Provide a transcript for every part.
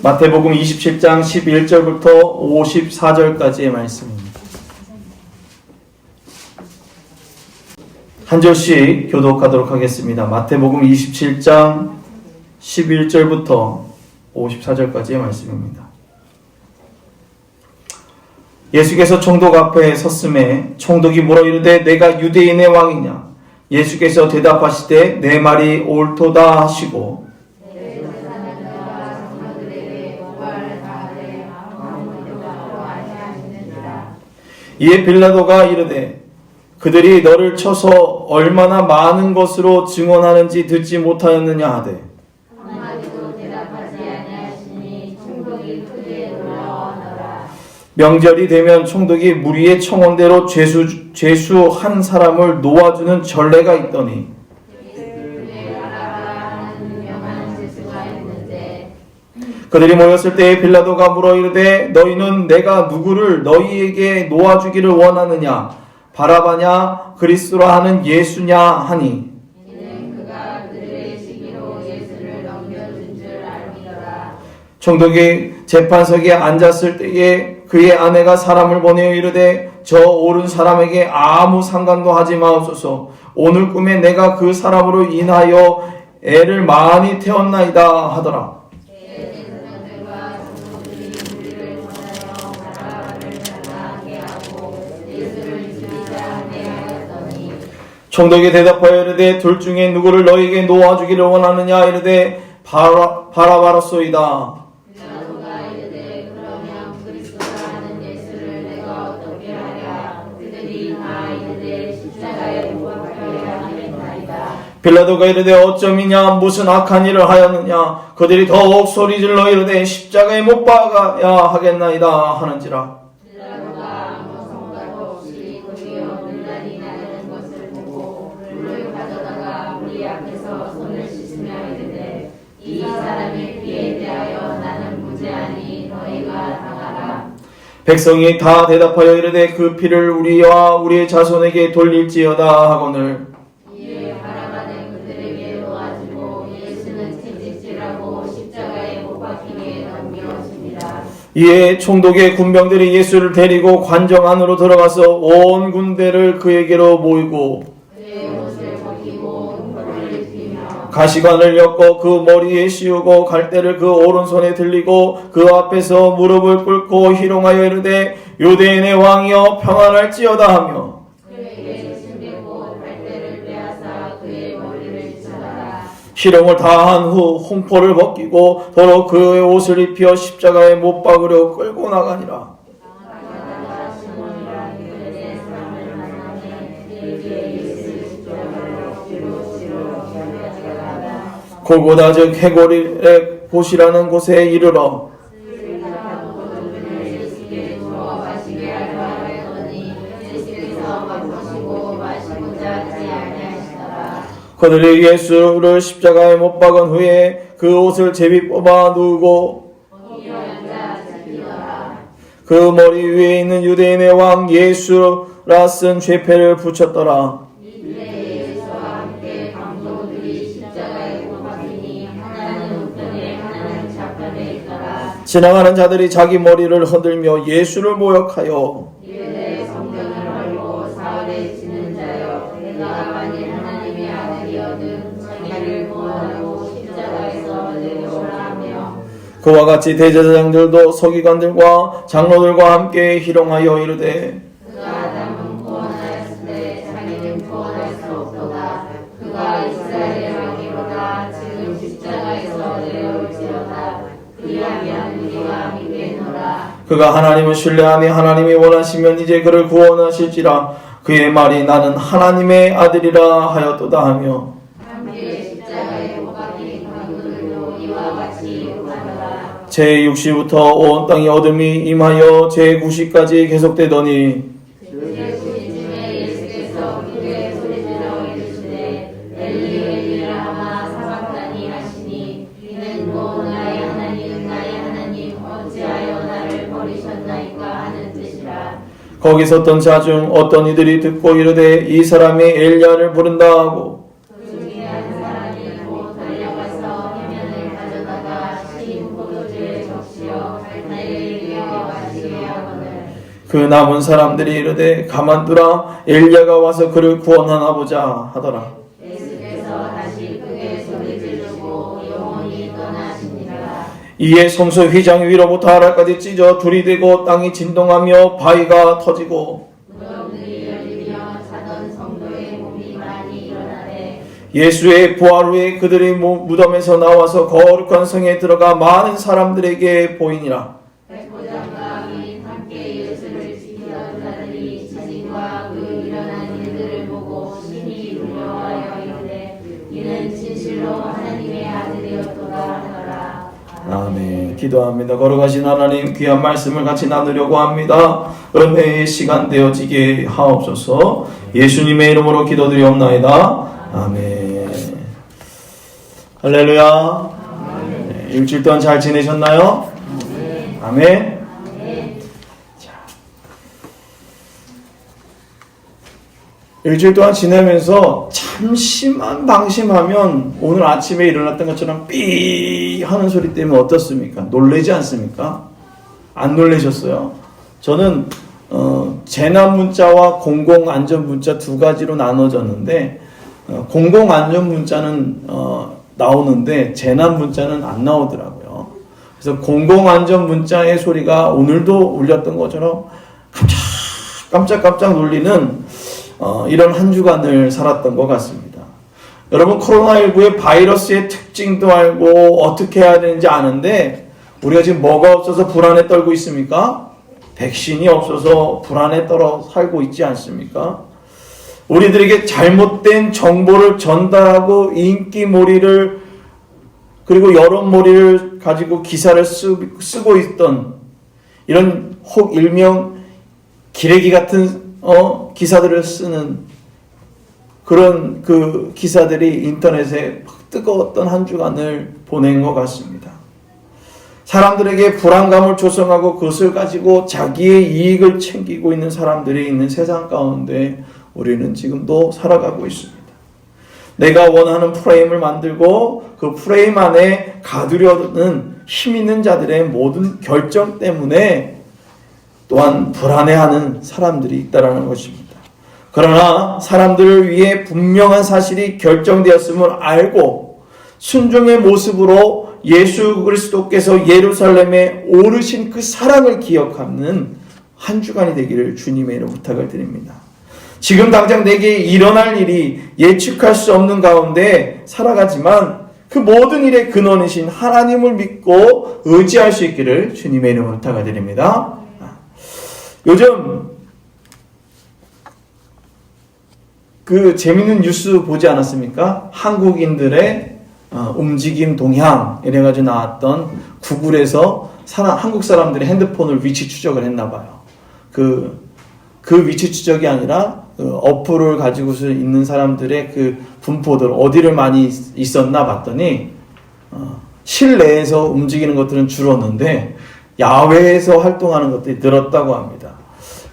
마태복음 27장 11절부터 54절까지의 말씀입니다. 한 절씩 교독하도록 하겠습니다. 마태복음 27장 11절부터 54절까지의 말씀입니다. 예수께서 총독 앞에 섰음에 총독이 물어 이르되 내가 유대인의 왕이냐? 예수께서 대답하시되 내 말이 옳도다 하시고 이에 빌라도가 이르되 그들이 너를 쳐서 얼마나 많은 것으로 증언하는지 듣지 못하였느냐 하되 한마디도 대답하지 아니하시니 총독이 크게 놀라워하더라. 명절이 되면 총독이 무리의 청원대로 죄수한 사람을 놓아주는 전례가 있더니 그들이 모였을 때에 빌라도가 물어 이르되 너희는 내가 누구를 너희에게 놓아주기를 원하느냐 바라바냐 그리스도라 하는 예수냐 하니 이는 그가 그들의 시기로 예수를 넘겨준 줄 알미더라. 총독이 재판석에 앉았을 때에 그의 아내가 사람을 보내어 이르되 저 옳은 사람에게 아무 상관도 하지 마옵소서. 오늘 꿈에 내가 그 사람으로 인하여 애를 많이 태웠나이다 하더라. 총독이 대답하여 이르되 둘 중에 누구를 너희에게 놓아주기를 원하느냐 이르되 바라바로소이다. 빌라도가 이르되 그러면 그리스도라는 예수를 내가 어떻게 하랴. 그들이 다 이르되 십자가에 못 박혀야 하겠나이다. 빌라도가 이르되 어쩌미냐 무슨 악한 일을 하였느냐. 그들이 더욱 소리질러 이르되 십자가에 못 박아야 하겠나이다 하는지라. 빌라도가 아무 성과도 없이 도리어 논란이 나는 것을 보고 물을 가져다가 우리 앞에서 손을 씻으며 이르되 이 사람의 피에 대하여 나는 무죄하니 너희가 당하라. 백성이 다 대답하여 이르되 그 피를 우리와 우리의 자손에게 돌릴지어다 하거늘 이에 바라바는 그들에게 놓아주고 예수는 채찍질하고 십자가에 못 박히게 넘겨주니라. 이에 총독의 군병들이 예수를 데리고 관정 안으로 들어가서 온 군대를 그에게로 모이고 그의 옷을 벗기고 흉포를 입히며 가시관을 엮어 그 머리에 씌우고 갈대를 그 오른손에 들리고 그 앞에서 무릎을 꿇고 희롱하여 이르되 유대인의 왕이여 평안할지어다 하며 그에게 침뱉고 갈대를 빼앗아 그의 머리를 찢어라. 희롱을 다한 후 홍포를 벗기고 도로 그의 옷을 입혀 십자가에 못 박으려 끌고 나가니라. 가다가 시몬이라 유대인 사람을 만나매 그에게 예수를 십자가로 뒤로 가져가다가 골고다 즉 해골의 곳이라는 곳에 이르러 예수께 주어 마시게 하려 하였더니 예수께서 바꾸시고 마시고자 하지 아니하시더라. 그들이 예수를 십자가에 못 박은 후에 그 옷을 제비 뽑아 누우고 거기에 앉아 지키더라. 그 머리 위에 있는 유대인의 왕 예수라 쓴 죄패를 붙였더라. 이때 예수와 함께 강도들이 십자가에 못 박히니 하나는 우편에 하나는 좌편에 있더라. 지나가는 자들이 자기 머리를 흔들며 예수를 모욕하여 이르되 성경을 알고 사흘에 치는 자여 내가 만일 하나님의 아들이어든 자기를 구원하고 십자가에서 내려오라 하며 그와 같이 대제사장들도 서기관들과 장로들과 함께 희롱하여 이르되 그가 아담은 구원하였으되 자기는 구원할 수 없도다. 그가 이스라엘의 왕이로다. 지금 십자가에서 내려올지어다. 그리하면 우리가 믿겠노라. 그가 하나님을 신뢰하며 하나님이 원하시면 이제 그를 구원하실지라. 그의 말이 나는 하나님의 아들이라 하였도다 하며 함께 십자가에 못 박힌 강도들도 이와 같이 욕하더라. 제6시부터 온 땅에 어둠이 임하여 제9시까지 계속되더니 제9시쯤에 예수께서 크게 소리질러 이르시되 엘리 엘리 라마 사박다니 하시니 이는 곧 나의 하나님 어찌하여 나를 버리셨나이까 하는 뜻이라. 거기 섰던 자 중 어떤 이들이 듣고 이르되 이 사람이 엘리야를 부른다 하고 그 중에 한 사람이 곧 달려가서 해면을 가져다가 신 포도주에 그 남은 사람들이 이르되 가만두라 엘리야가 와서 그를 구원하나 보자 하더라. 예수께서 다시 크게 소리 지르고 영원히 떠나시니라. 이에 성소 휘장 위로부터 아래까지 찢어 둘이 되고 땅이 진동하며 바위가 터지고 무덤들이 열리며 자던 성도의 몸이 많이 일어나되 예수의 부활 후에 그들이 무덤에서 나와서 거룩한 성에 들어가 많은 사람들에게 보이니라. 백부장과 및 함께 예수를 지키던 자들이 자신과 그 일어난 일들을 보고 심히 두려워하여 이르되 이는 진실로 하나님의 아들이었도다 하더라. 아멘. 기도합니다. 걸어가신 하나님 귀한 말씀을 같이 나누려고 합니다. 은혜의 시간 되어지게 하옵소서. 예수님의 이름으로 기도드리옵나이다. 아멘. 할렐루야. 네, 일주일 동안 잘 지내셨나요? 아멘. 자, 일주일 동안 지내면서 잠시만 방심하면 오늘 아침에 일어났던 것처럼 삐 하는 소리 때문에 어떻습니까? 놀라지 않습니까? 안 놀라셨어요? 저는 재난 문자와 공공 안전 문자 두 가지로 나눠졌는데 공공 안전 문자는 나오는데 재난 문자는 안 나오더라고요. 그래서 공공 안전 문자의 소리가 오늘도 울렸던 것처럼 깜짝깜짝 놀리는 이런 한 주간을 살았던 것 같습니다. 여러분 코로나19의 바이러스의 특징도 알고 어떻게 해야 되는지 아는데 우리가 지금 뭐가 없어서 불안에 떨고 있습니까? 백신이 없어서 불안에 떨어 살고 있지 않습니까? 우리들에게 잘못된 정보를 전달하고 인기몰이를 그리고 여론몰이를 가지고 기사를 쓰고 있던 이런 혹 일명 기레기 같은 기사들을 쓰는 그런 그 기사들이 인터넷에 뜨거웠던 한 주간을 보낸 것 같습니다. 사람들에게 불안감을 조성하고 그것을 가지고 자기의 이익을 챙기고 있는 사람들이 있는 세상 가운데 우리는 지금도 살아가고 있습니다. 내가 원하는 프레임을 만들고 그 프레임 안에 가두려는 힘 있는 자들의 모든 결정 때문에 또한 불안해하는 사람들이 있다는 것입니다. 그러나 사람들을 위해 분명한 사실이 결정되었음을 알고 순종의 모습으로 예수 그리스도께서 예루살렘에 오르신 그 사랑을 기억하는 한 주간이 되기를 주님의 이름으로 부탁을 드립니다. 지금 당장 내게 일어날 일이 예측할 수 없는 가운데 살아가지만 그 모든 일의 근원이신 하나님을 믿고 의지할 수 있기를 주님의 이름으로 부탁을 드립니다. 요즘 그 재밌는 뉴스 보지 않았습니까? 한국인들의 움직임 동향 이래가지고 나왔던 구글에서 한국 사람들의 핸드폰을 위치 추적을 했나봐요. 그 위치 추적이 아니라 어플을 가지고서 있는 사람들의 그 분포들 어디를 많이 있었나 봤더니 실내에서 움직이는 것들은 줄었는데 야외에서 활동하는 것들이 늘었다고 합니다.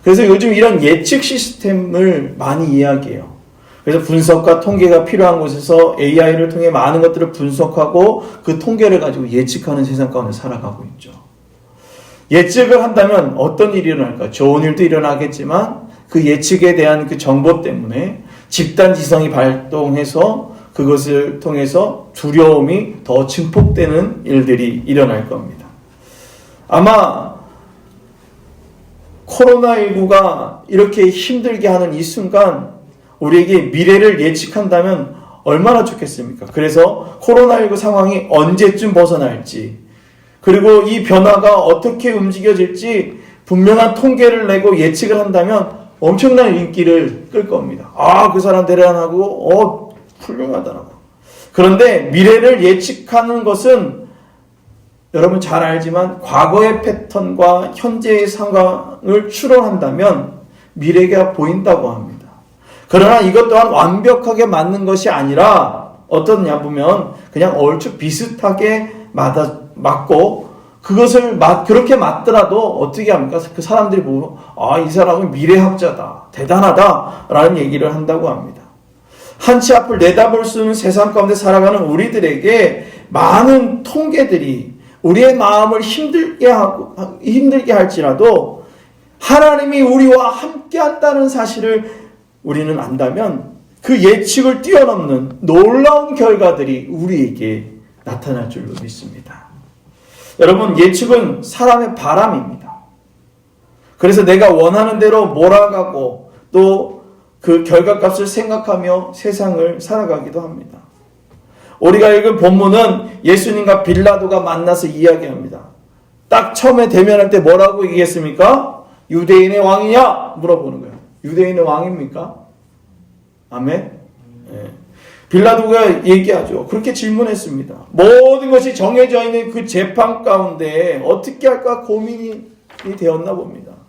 그래서 요즘 이런 예측 시스템을 많이 이야기해요. 그래서 분석과 통계가 필요한 곳에서 AI를 통해 많은 것들을 분석하고 그 통계를 가지고 예측하는 세상 가운데 살아가고 있죠. 예측을 한다면 어떤 일이 일어날까? 좋은 일도 일어나겠지만 그 예측에 대한 그 정보 때문에 집단 지성이 발동해서 그것을 통해서 두려움이 더 증폭되는 일들이 일어날 겁니다. 아마 코로나19가 이렇게 힘들게 하는 이 순간 우리에게 미래를 예측한다면 얼마나 좋겠습니까? 그래서 코로나19 상황이 언제쯤 벗어날지 그리고 이 변화가 어떻게 움직여질지 분명한 통계를 내고 예측을 한다면 엄청난 인기를 끌 겁니다. 그 사람 대단하고 훌륭하더라고. 그런데 미래를 예측하는 것은 여러분 잘 알지만 과거의 패턴과 현재의 상황을 추론한다면 미래가 보인다고 합니다. 그러나 이것 또한 완벽하게 맞는 것이 아니라 어떠냐 보면 그냥 얼추 비슷하게 맞고 그것을 그렇게 맞더라도 어떻게 합니까? 그 사람들이 보고 이 사람은 미래학자다, 대단하다 라는 얘기를 한다고 합니다. 한치 앞을 내다볼 수 있는 세상 가운데 살아가는 우리들에게 많은 통계들이 우리의 마음을 힘들게 할지라도 하나님이 우리와 함께 한다는 사실을 우리는 안다면 그 예측을 뛰어넘는 놀라운 결과들이 우리에게 나타날 줄로 믿습니다. 여러분, 예측은 사람의 바람입니다. 그래서 내가 원하는 대로 몰아가고 또 그 결과값을 생각하며 세상을 살아가기도 합니다. 우리가 읽은 본문은 예수님과 빌라도가 만나서 이야기합니다. 딱 처음에 대면할 때 뭐라고 얘기했습니까? 유대인의 왕이냐? 물어보는 거예요. 유대인의 왕입니까? 아멘? 네. 빌라도가 얘기하죠. 그렇게 질문했습니다. 모든 것이 정해져 있는 그 재판 가운데 어떻게 할까 고민이 되었나 봅니다.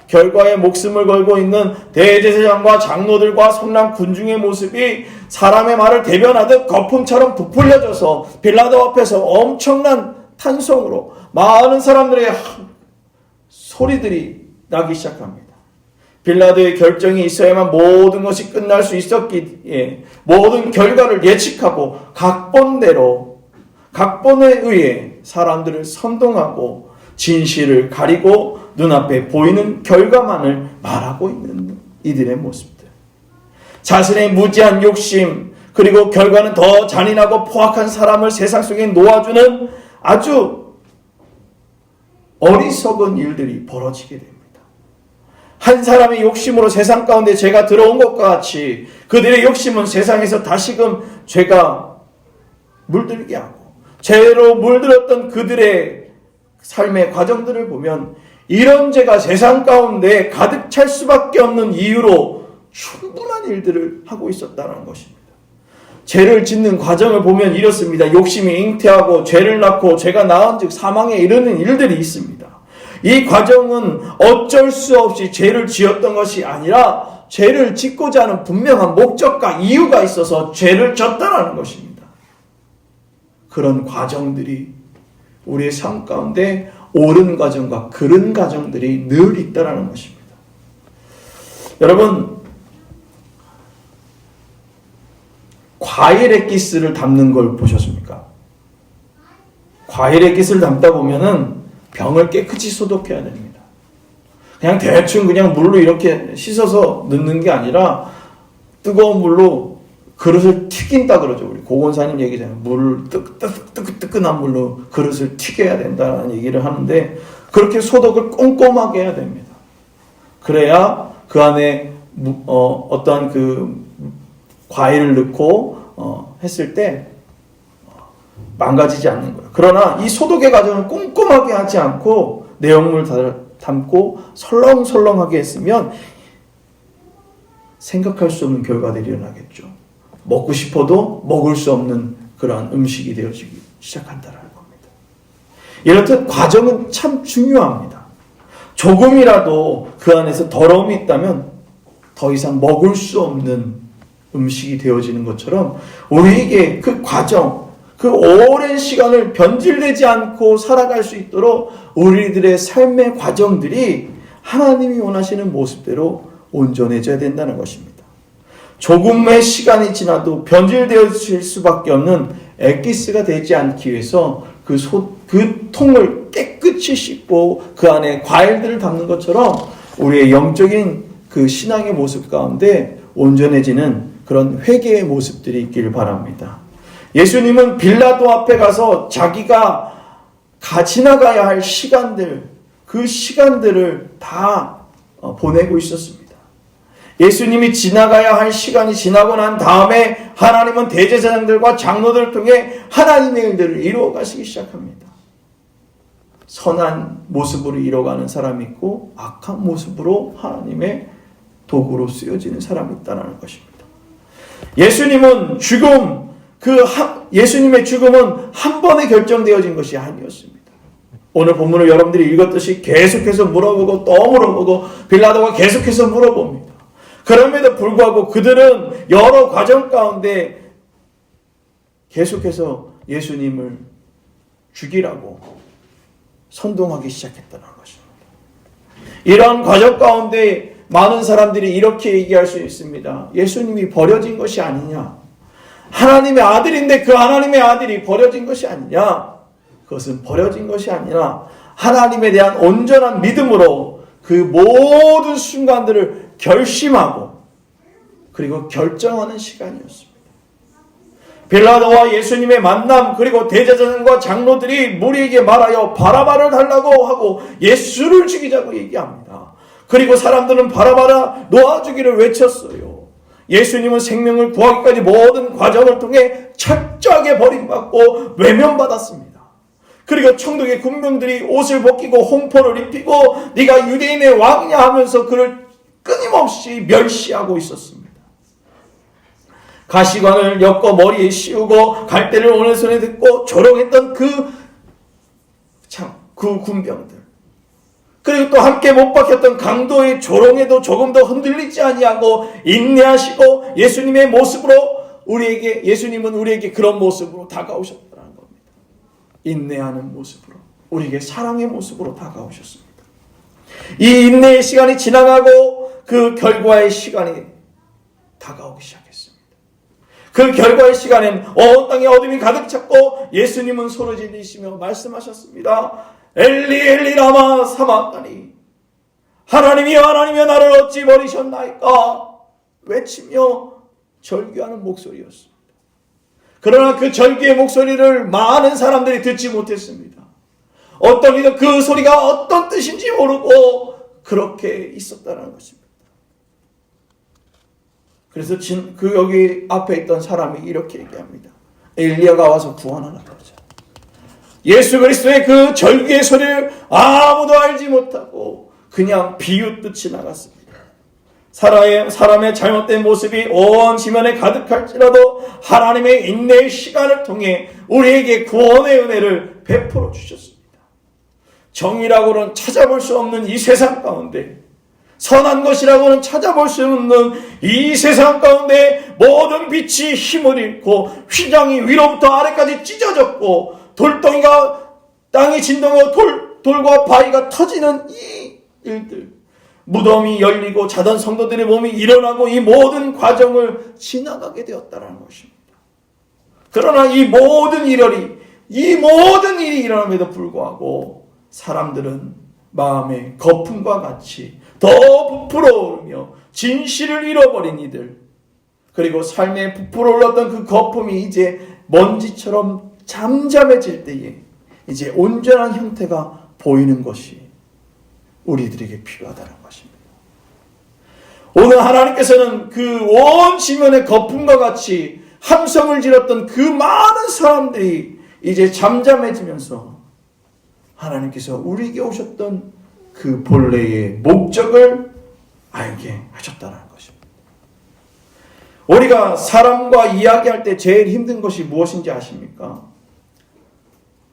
결과에 목숨을 걸고 있는 대제사장과 장로들과 성난 군중의 모습이 사람의 말을 대변하듯 거품처럼 부풀려져서 빌라도 앞에서 엄청난 탄성으로 많은 사람들의 소리들이 나기 시작합니다. 빌라도의 결정이 있어야만 모든 것이 끝날 수 있었기에 모든 결과를 예측하고 각본에 의해 사람들을 선동하고 진실을 가리고 눈앞에 보이는 결과만을 말하고 있는 이들의 모습들. 자신의 무지한 욕심, 그리고 결과는 더 잔인하고 포악한 사람을 세상 속에 놓아주는 아주 어리석은 일들이 벌어지게 됩니다. 한 사람의 욕심으로 세상 가운데 죄가 들어온 것과 같이 그들의 욕심은 세상에서 다시금 죄가 물들게 하고 죄로 물들었던 그들의 삶의 과정들을 보면 이런 죄가 세상 가운데 가득 찰 수밖에 없는 이유로 충분한 일들을 하고 있었다는 것입니다. 죄를 짓는 과정을 보면 이렇습니다. 욕심이 잉태하고 죄를 낳고 죄가 낳은 즉 사망에 이르는 일들이 있습니다. 이 과정은 어쩔 수 없이 죄를 지었던 것이 아니라 죄를 짓고자 하는 분명한 목적과 이유가 있어서 죄를 졌다는 것입니다. 그런 과정들이 우리의 삶 가운데 옳은 과정과 그른 과정들이 늘 있다는 것입니다. 여러분, 과일의 기스를 담는 걸 보셨습니까? 과일의 기스를 담다 보면은 병을 깨끗이 소독해야 됩니다. 그냥 대충 그냥 물로 이렇게 씻어서 넣는 게 아니라 뜨거운 물로 그릇을 튀긴다 그러죠. 우리 고건사님 얘기잖아요. 물을 뜨끈한 물로 그릇을 튀겨야 된다는 얘기를 하는데 그렇게 소독을 꼼꼼하게 해야 됩니다. 그래야 그 안에 어떠한 그 과일을 넣고 했을 때 망가지지 않는 거예요. 그러나 이 소독의 과정을 꼼꼼하게 하지 않고 내용물을 담고 설렁설렁하게 했으면 생각할 수 없는 결과들이 일어나겠죠. 먹고 싶어도 먹을 수 없는 그러한 음식이 되어지기 시작한다는 겁니다. 이렇듯 과정은 참 중요합니다. 조금이라도 그 안에서 더러움이 있다면 더 이상 먹을 수 없는 음식이 되어지는 것처럼 우리에게 그 과정, 그 오랜 시간을 변질되지 않고 살아갈 수 있도록 우리들의 삶의 과정들이 하나님이 원하시는 모습대로 온전해져야 된다는 것입니다. 조금의 시간이 지나도 변질되어질 수밖에 없는 엑기스가 되지 않기 위해서 그 통을 깨끗이 씻고 그 안에 과일들을 담는 것처럼 우리의 영적인 그 신앙의 모습 가운데 온전해지는 그런 회개의 모습들이 있길 바랍니다. 예수님은 빌라도 앞에 가서 자기가 지나가야 할 시간들, 그 시간들을 다 보내고 있었습니다. 예수님이 지나가야 할 시간이 지나고 난 다음에 하나님은 대제사장들과 장로들을 통해 하나님의 일들을 이루어 가시기 시작합니다. 선한 모습으로 이뤄가는 사람이 있고 악한 모습으로 하나님의 도구로 쓰여지는 사람이 있다는 것입니다. 예수님의 죽음은 한 번에 결정되어진 것이 아니었습니다. 오늘 본문을 여러분들이 읽었듯이 계속해서 물어보고 또 물어보고 빌라도가 계속해서 물어봅니다. 그럼에도 불구하고 그들은 여러 과정 가운데 계속해서 예수님을 죽이라고 선동하기 시작했다는 것입니다. 이러한 과정 가운데 많은 사람들이 이렇게 얘기할 수 있습니다. 예수님이 버려진 것이 아니냐? 하나님의 아들인데 그 하나님의 아들이 버려진 것이 아니냐? 그것은 버려진 것이 아니라 하나님에 대한 온전한 믿음으로 그 모든 순간들을 결심하고 그리고 결정하는 시간이었습니다. 빌라도와 예수님의 만남, 그리고 대제사장과 장로들이 무리에게 말하여 바라바를 달라고 하고 예수를 죽이자고 얘기합니다. 그리고 사람들은 바라바라 놓아주기를 외쳤어요. 예수님은 생명을 구하기까지 모든 과정을 통해 철저하게 버림받고 외면받았습니다. 그리고 총독의 군병들이 옷을 벗기고 홍포를 입히고 네가 유대인의 왕이냐 하면서 그를 끊임없이 멸시하고 있었습니다. 가시관을 엮어 머리에 씌우고 갈대를 오른손에 듣고 조롱했던 그 군병들, 그리고 또 함께 못 박혔던 강도의 조롱에도 조금 더 흔들리지 아니하고 인내하시고 예수님의 모습으로 예수님은 우리에게 그런 모습으로 다가오셨다는 겁니다. 인내하는 모습으로, 우리에게 사랑의 모습으로 다가오셨습니다. 이 인내의 시간이 지나가고 그 결과의 시간이 다가오기 시작했습니다. 그 결과의 시간엔 온 땅에 어둠이 가득 찼고 예수님은 소리 지르시며 말씀하셨습니다. 엘리 엘리 라마 사마다니, 하나님이여 하나님이여 나를 어찌 버리셨나이까 외치며 절규하는 목소리였습니다. 그러나 그 절규의 목소리를 많은 사람들이 듣지 못했습니다. 어떤 이도 그 소리가 어떤 뜻인지 모르고 그렇게 있었다는 것입니다. 그래서 여기 앞에 있던 사람이 이렇게 얘기합니다. 엘리야가 와서 구원하라 그러죠. 예수 그리스도의 그 절규의 소리를 아무도 알지 못하고 그냥 비웃듯 지나갔습니다. 사람의 잘못된 모습이 온 지면에 가득할지라도 하나님의 인내의 시간을 통해 우리에게 구원의 은혜를 베풀어 주셨습니다. 정의라고는 찾아볼 수 없는 이 세상 가운데, 선한 것이라고는 찾아볼 수 없는 이 세상 가운데 모든 빛이 힘을 잃고 휘장이 위로부터 아래까지 찢어졌고 돌덩이가 땅이 진동하고 돌과 바위가 터지는 이 일들, 무덤이 열리고 자던 성도들의 몸이 일어나고 이 모든 과정을 지나가게 되었다는 것입니다. 그러나 이 모든 일이 일어남에도 불구하고 사람들은 마음의 거품과 같이 더 부풀어 오르며 진실을 잃어버린 이들, 그리고 삶에 부풀어 올랐던 그 거품이 이제 먼지처럼 잠잠해질 때에 이제 온전한 형태가 보이는 것이 우리들에게 필요하다는 것입니다. 오늘 하나님께서는 그 온 지면의 거품과 같이 함성을 지렀던 그 많은 사람들이 이제 잠잠해지면서 하나님께서 우리에게 오셨던 그 본래의 목적을 알게 하셨다는 것입니다. 우리가 사람과 이야기할 때 제일 힘든 것이 무엇인지 아십니까?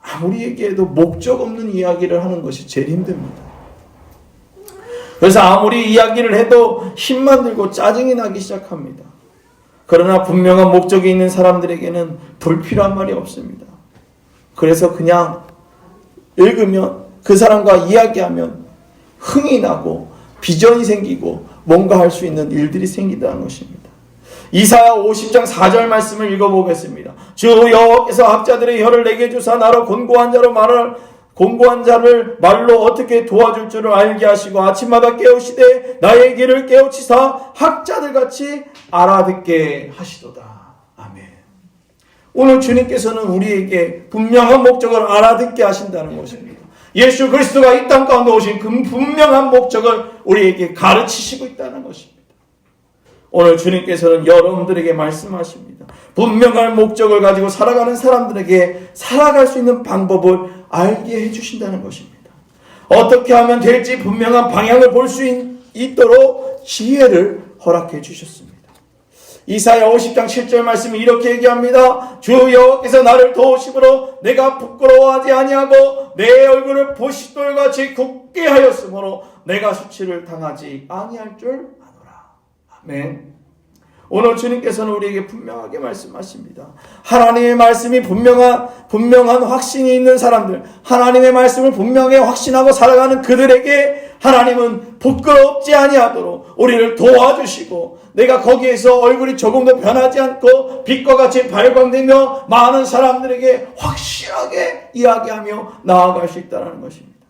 아무리 얘기해도 목적 없는 이야기를 하는 것이 제일 힘듭니다. 그래서 아무리 이야기를 해도 힘만 들고 짜증이 나기 시작합니다. 그러나 분명한 목적이 있는 사람들에게는 불필요한 말이 없습니다. 그래서 그냥 읽으면, 그 사람과 이야기하면 흥이 나고 비전이 생기고 뭔가 할 수 있는 일들이 생긴다는 것입니다. 이사야 50장 4절 말씀을 읽어보겠습니다. 주 여호와께서 학자들의 혀를 내게 주사 나로 곤고한 자를 말로 어떻게 도와줄 줄을 알게 하시고 아침마다 깨우시되 나의 귀를 깨우치사 학자들같이 알아듣게 하시도다. 아멘. 오늘 주님께서는 우리에게 분명한 목적을 알아듣게 하신다는 것입니다. 예수 그리스도가 이 땅 가운데 오신 그 분명한 목적을 우리에게 가르치시고 있다는 것입니다. 오늘 주님께서는 여러분들에게 말씀하십니다. 분명한 목적을 가지고 살아가는 사람들에게 살아갈 수 있는 방법을 알게 해주신다는 것입니다. 어떻게 하면 될지 분명한 방향을 볼 수 있도록 지혜를 허락해 주셨습니다. 이사야 50장 7절 말씀이 이렇게 얘기합니다. 주 여호와께서 나를 도우심으로 내가 부끄러워하지 아니하고 내 얼굴을 보싯돌같이 굳게 하였으므로 내가 수치를 당하지 아니할 줄 아노라. 아멘. 오늘 주님께서는 우리에게 분명하게 말씀하십니다. 하나님의 말씀이 분명한 확신이 있는 사람들, 하나님의 말씀을 분명하게 확신하고 살아가는 그들에게 하나님은 부끄럽지 아니하도록 우리를 도와주시고, 내가 거기에서 얼굴이 조금도 변하지 않고 빛과 같이 발광되며 많은 사람들에게 확실하게 이야기하며 나아갈 수 있다는 것입니다.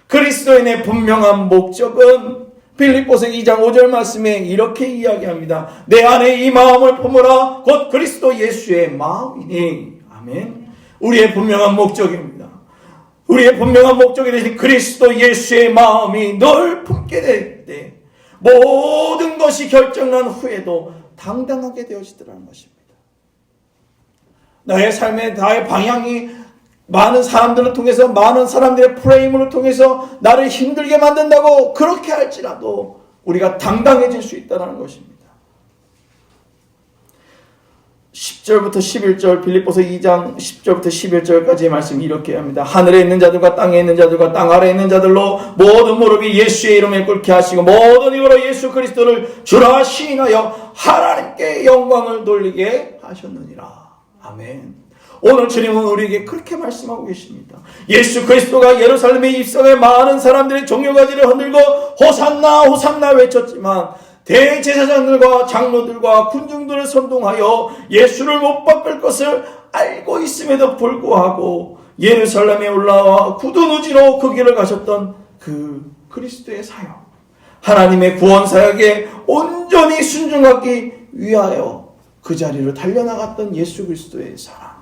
그리스도인의 분명한 목적은 빌립보서 2장 5절 말씀에 이렇게 이야기합니다. 내 안에 이 마음을 품으라 곧 그리스도 예수의 마음이니. 아멘. 우리의 분명한 목적입니다. 우리의 분명한 목적이 되신 그리스도 예수의 마음이 널 품게 될 때 모든 것이 결정난 후에도 당당하게 되어지더라는 것입니다. 나의 삶의 나의 방향이 많은 사람들을 통해서, 많은 사람들의 프레임을 통해서 나를 힘들게 만든다고 그렇게 할지라도 우리가 당당해질 수 있다는 것입니다. 10절부터 11절, 빌립보서 2장 10절부터 11절까지의 말씀이 이렇게 합니다. 하늘에 있는 자들과 땅에 있는 자들과 땅 아래에 있는 자들로 모든 무릎이 예수의 이름에 꿇게 하시고 모든 입으로 예수 그리스도를 주라 시인하여 하나님께 영광을 돌리게 하셨느니라. 아멘. 오늘 주님은 우리에게 그렇게 말씀하고 계십니다. 예수 그리스도가 예루살렘에 입성해 많은 사람들이 종려가지를 흔들고 호산나 호산나 외쳤지만 대제사장들과 장로들과 군중들을 선동하여 예수를 못 바꿀 것을 알고 있음에도 불구하고 예루살렘에 올라와 굳은 의지로 그 길을 가셨던 그 그리스도의 사역, 하나님의 구원 사역에 온전히 순종하기 위하여 그 자리로 달려나갔던 예수 그리스도의 사랑,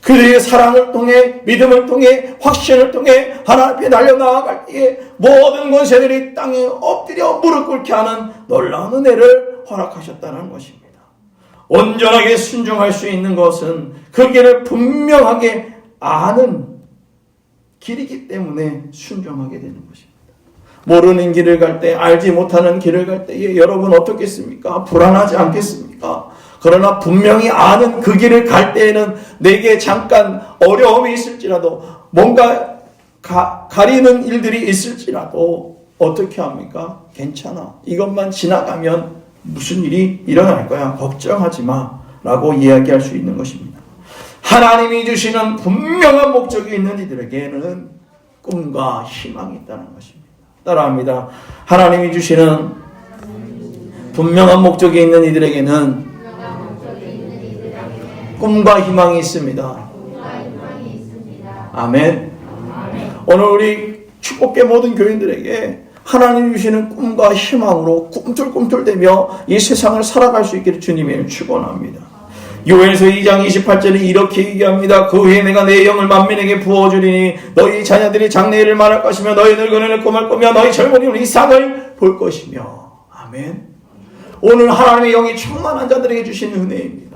그의 사랑을 통해, 믿음을 통해, 확신을 통해 하나님 앞에 달려나아갈 때에 모든 권세들이 땅에 엎드려 무릎 꿇게 하는 놀라운 은혜를 허락하셨다는 것입니다. 온전하게 순종할 수 있는 것은 그 길을 분명하게 아는 길이기 때문에 순종하게 되는 것입니다. 모르는 길을 갈 때, 알지 못하는 길을 갈 때에 여러분 어떻겠습니까? 불안하지 않겠습니까? 그러나 분명히 아는 그 길을 갈 때에는 내게 잠깐 어려움이 있을지라도, 뭔가 가리는 일들이 있을지라도 어떻게 합니까? 괜찮아. 이것만 지나가면 무슨 일이 일어날 거야. 걱정하지 마. 라고 이야기할 수 있는 것입니다. 하나님이 주시는 분명한 목적이 있는 이들에게는 꿈과 희망이 있다는 것입니다. 따라합니다. 하나님이 주시는 분명한 목적이 있는 이들에게는 꿈과 희망이 있습니다. 아멘. 오늘 우리 축복계 모든 교인들에게 하나님 주시는 꿈과 희망으로 꿈틀꿈틀대며 이 세상을 살아갈 수 있기를 주님의 축원합니다. 요엘서 2장 28절에 이렇게 얘기합니다. 그 후에 내가 내 영을 만민에게 부어주리니 너희 자녀들이 장래일을 말할 것이며 너희 늙은이를 꿈을 꾸며 너희 젊은이는 이상을 볼 것이며. 아멘. 오늘 하나님의 영이 충만한 자들에게 주신 은혜입니다.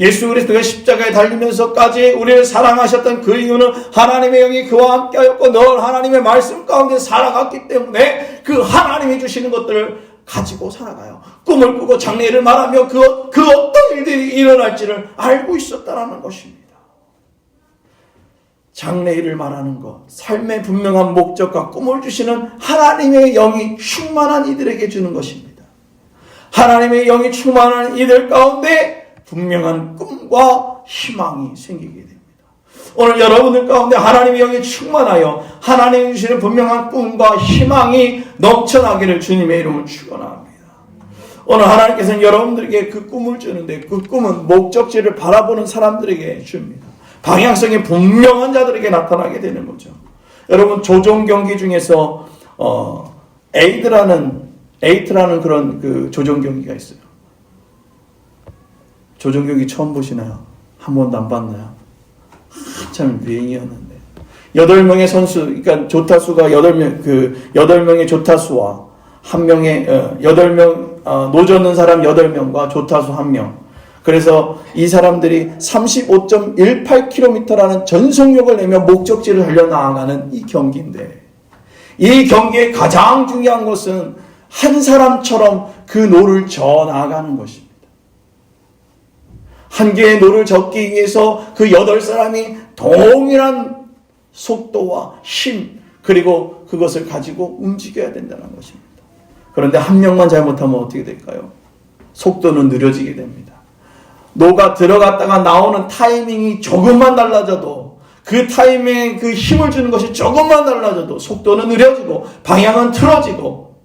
예수 그리스도가 십자가에 달리면서까지 우리를 사랑하셨던 그 이유는 하나님의 영이 그와 함께하였고 늘 하나님의 말씀 가운데 살아갔기 때문에 그 하나님이 주시는 것들을 가지고 살아가요. 꿈을 꾸고 장래일을 말하며 그 어떤 일들이 일어날지를 알고 있었다라는 것입니다. 장래일을 말하는 것, 삶의 분명한 목적과 꿈을 주시는 하나님의 영이 충만한 이들에게 주는 것입니다. 하나님의 영이 충만한 이들 가운데 분명한 꿈과 희망이 생기게 됩니다. 오늘 여러분들 가운데 하나님의 영이 충만하여 하나님이 주시는 분명한 꿈과 희망이 넘쳐나기를 주님의 이름으로 축원합니다. 오늘 하나님께서는 여러분들에게 그 꿈을 주는데 그 꿈은 목적지를 바라보는 사람들에게 줍니다. 방향성이 분명한 자들에게 나타나게 되는 거죠. 여러분 조종 경기 중에서 에이트라는 그런 그 조종 경기가 있어요. 조종 경기 처음 보시나요? 한 번도 안 봤나요? 한참 유행이었는데 8명의 선수, 그러니까 조타수가 8명의 조타수와 1명의 8명 노 젓는 사람 8명과 조타수 1명. 그래서 이 사람들이 35.18km라는 전속력을 내며 목적지를 달려나가는 이 경기인데, 이 경기의 가장 중요한 것은 한 사람처럼 그 노를 저 나가는 것입니다. 한 개의 노를 젓기 위해서 그 8사람이 동일한 속도와 힘, 그리고 그것을 가지고 움직여야 된다는 것입니다. 그런데 한 명만 잘못하면 어떻게 될까요? 속도는 느려지게 됩니다. 노가 들어갔다가 나오는 타이밍이 조금만 달라져도, 그 타이밍에 그 힘을 주는 것이 조금만 달라져도 속도는 느려지고 방향은 틀어지고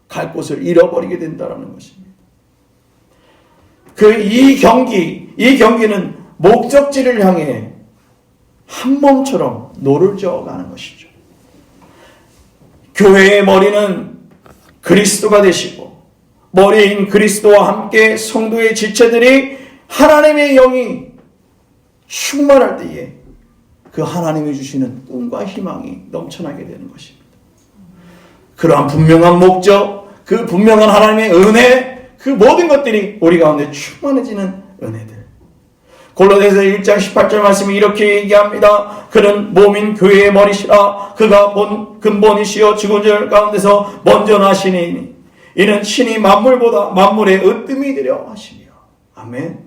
갈 곳을 잃어버리게 된다는 것입니다. 이 경기는 목적지를 향해 한 몸처럼 노를 저어가는 것이죠. 교회의 머리는 그리스도가 되시고 머리인 그리스도와 함께 성도의 지체들이 하나님의 영이 충만할 때에 그 하나님이 주시는 꿈과 희망이 넘쳐나게 되는 것입니다. 그러한 분명한 목적, 그 분명한 하나님의 은혜, 그 모든 것들이 우리 가운데 충만해지는 은혜들. 골로새서 1장 18절 말씀이 이렇게 얘기합니다. 그는 몸인 교회의 머리시라. 그가 근본이시여 죽은 가운데서 먼저 나시니 이는 신이 만물보다 만물의 으뜸이 되려 하시며. 아멘.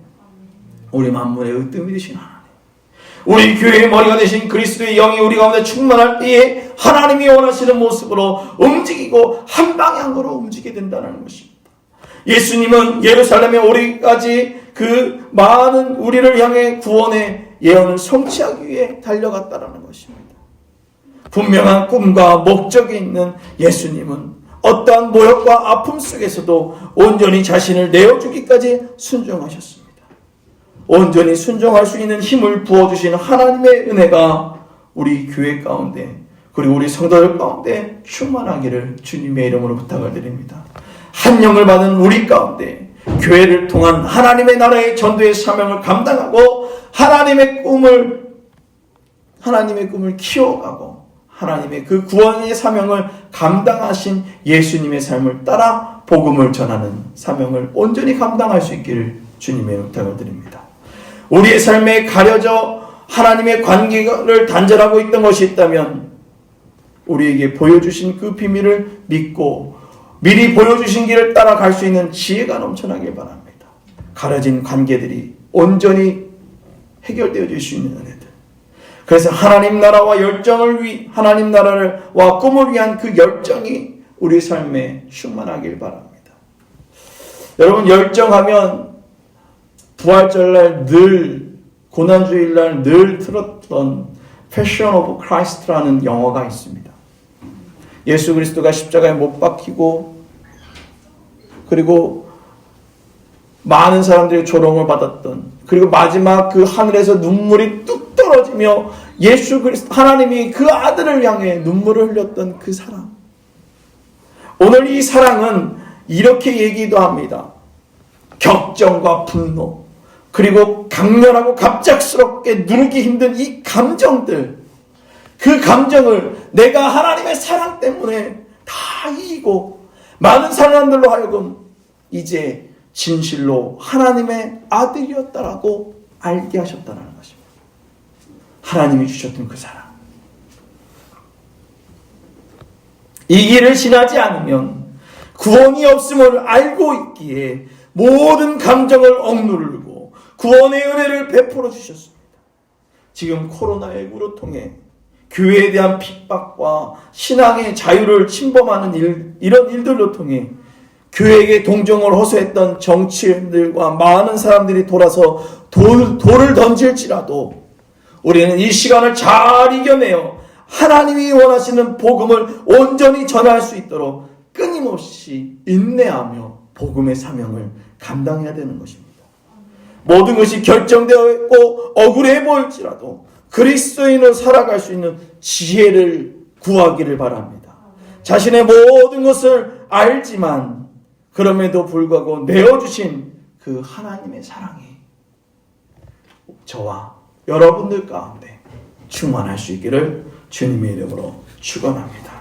우리 만물의 으뜸이 되신 하나님, 우리 교회의 머리가 되신 그리스도의 영이 우리 가운데 충만할 때에 하나님이 원하시는 모습으로 움직이고 한 방향으로 움직이게 된다는 것입니다. 예수님은 예루살렘에 오기까지 그 많은 우리를 향해 구원의 예언을 성취하기 위해 달려갔다는 것입니다. 분명한 꿈과 목적이 있는 예수님은 어떠한 모욕과 아픔 속에서도 온전히 자신을 내어주기까지 순종하셨습니다. 온전히 순종할 수 있는 힘을 부어주신 하나님의 은혜가 우리 교회 가운데 그리고 우리 성도들 가운데 충만하기를 주님의 이름으로 부탁을 드립니다. 한 영을 받은 우리 가운데 교회를 통한 하나님의 나라의 전도의 사명을 감당하고 하나님의 꿈을 키워가고 하나님의 그 구원의 사명을 감당하신 예수님의 삶을 따라 복음을 전하는 사명을 온전히 감당할 수 있기를 주님의 부탁을 드립니다. 우리의 삶에 가려져 하나님의 관계를 단절하고 있던 것이 있다면 우리에게 보여주신 그 비밀을 믿고 미리 보여주신 길을 따라갈 수 있는 지혜가 넘쳐나길 바랍니다. 가려진 관계들이 온전히 해결되어질 수 있는 은혜들. 그래서 하나님 나라와 하나님 나라와 꿈을 위한 그 열정이 우리 삶에 충만하길 바랍니다. 여러분, 열정하면 부활절날 늘 고난주일날 늘 틀었던 Passion of Christ라는 영화가 있습니다. 예수 그리스도가 십자가에 못 박히고 그리고 많은 사람들이 조롱을 받았던, 그리고 마지막 그 하늘에서 눈물이 뚝 떨어지며 예수 그리스도 하나님이 그 아들을 향해 눈물을 흘렸던 그 사랑. 오늘 이 사랑은 이렇게 얘기도 합니다. 격정과 분노, 그리고 강렬하고 갑작스럽게 누르기 힘든 이 감정들, 그 감정을 내가 하나님의 사랑 때문에 다 이기고 많은 사람들로 하여금 이제 진실로 하나님의 아들이었다라고 알게 하셨다는 것입니다. 하나님이 주셨던 그 사랑. 이 길을 지나지 않으면 구원이 없음을 알고 있기에 모든 감정을 억누르고 구원의 은혜를 베풀어 주셨습니다. 지금 코로나19로 통해 교회에 대한 핍박과 신앙의 자유를 침범하는 이런 일들로 통해 교회에게 동정을 호소했던 정치인들과 많은 사람들이 돌아서 돌을 던질지라도 우리는 이 시간을 잘 이겨내어 하나님이 원하시는 복음을 온전히 전할 수 있도록 끊임없이 인내하며 복음의 사명을 감당해야 되는 것입니다. 모든 것이 결정되어 있고 억울해 보일지라도 그리스도인으로 살아갈 수 있는 지혜를 구하기를 바랍니다. 자신의 모든 것을 알지만 그럼에도 불구하고 내어주신 그 하나님의 사랑이 저와 여러분들 가운데 충만할 수 있기를 주님의 이름으로 축원합니다.